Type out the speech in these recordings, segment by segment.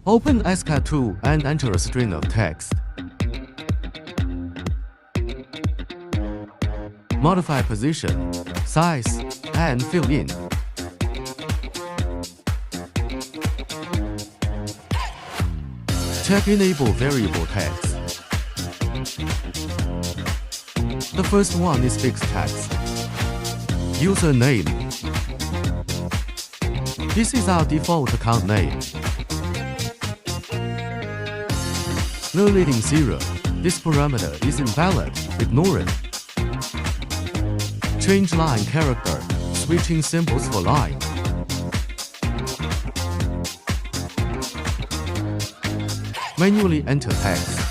Open EZCAD2 and enter a string of text. Modify position, size, and fill in. Check Enable Variable Text. The first one is fixed text. Username. This is our default account name. No leading 0. This parameter is invalid. Ignore it. Change line character. Switching symbols for line. Manually enter text.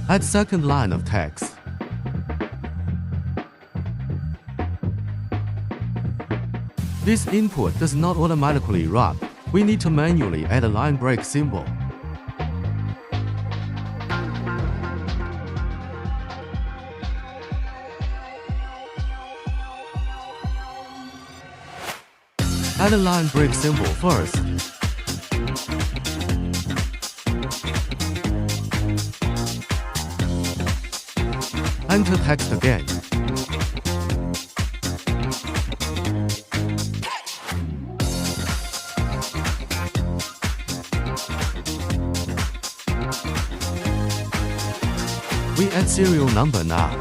Add second line of text. This input does not automatically run. We need to manually add a line break symbol. Add a line break symbol first. Enter text again. We add serial number now.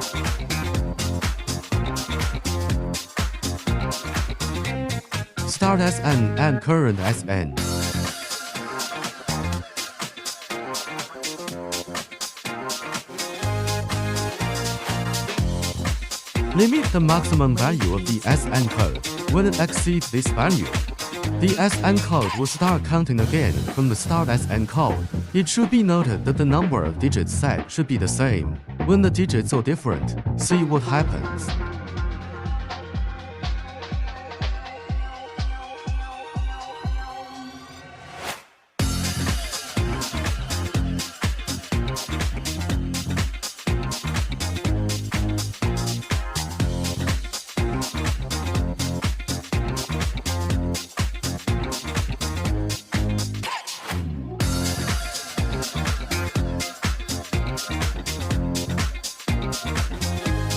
Start SN and current SN. Limit the maximum value of the SN code. When it exceeds this value, the SN code will start counting again from the start SN code. It should be noted that the number of digits set should be the same. When the digits are different, see what happens.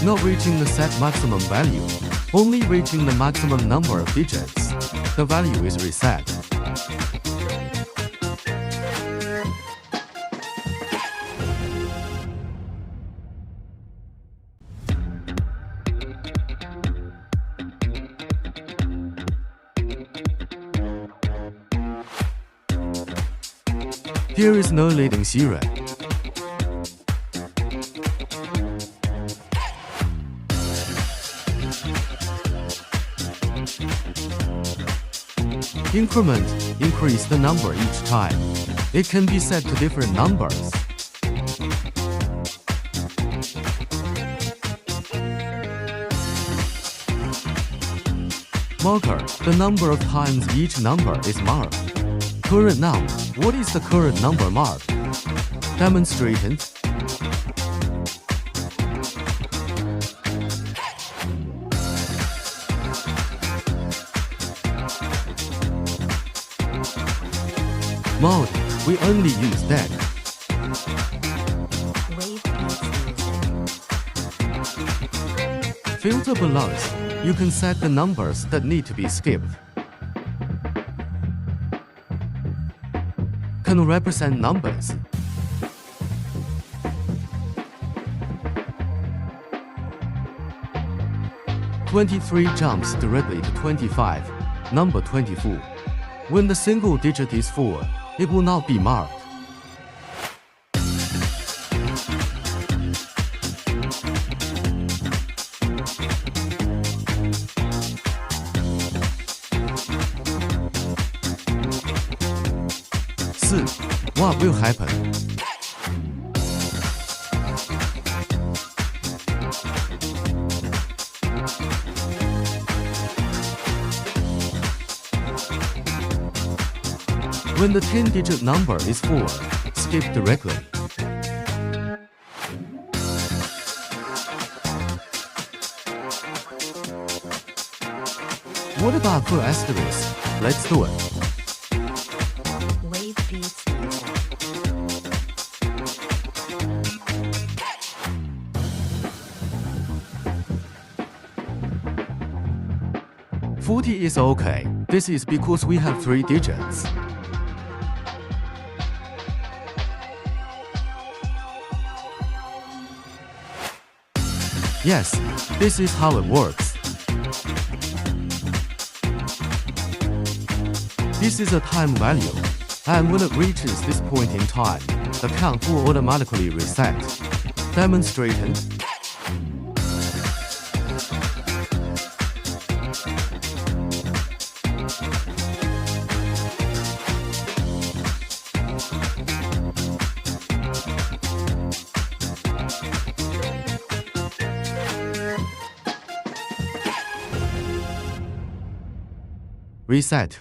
Not reaching the set maximum value, only reaching the maximum number of digits. The value is reset. Here is no leading 0. Increment, increase the number each time. It can be set to different numbers. Marker, the number of times each number is marked. Current num, what is the current number marked? Demonstrated. Mode, we only use deck. Filter below, you can set the numbers that need to be skipped. Can represent numbers. "23" jumps directly to 25, number 24. When the single digit is 4, it will not be marked. What will happen? When the 10-digit number is 4, skip directly. What about full asterisk? Let's do it. Wave beats. 40 is okay. This is because we have 3 digits. Yes, this is how it works. This is a time value, and when it reaches this point in time, the count will automatically reset. Demonstrated. Reset.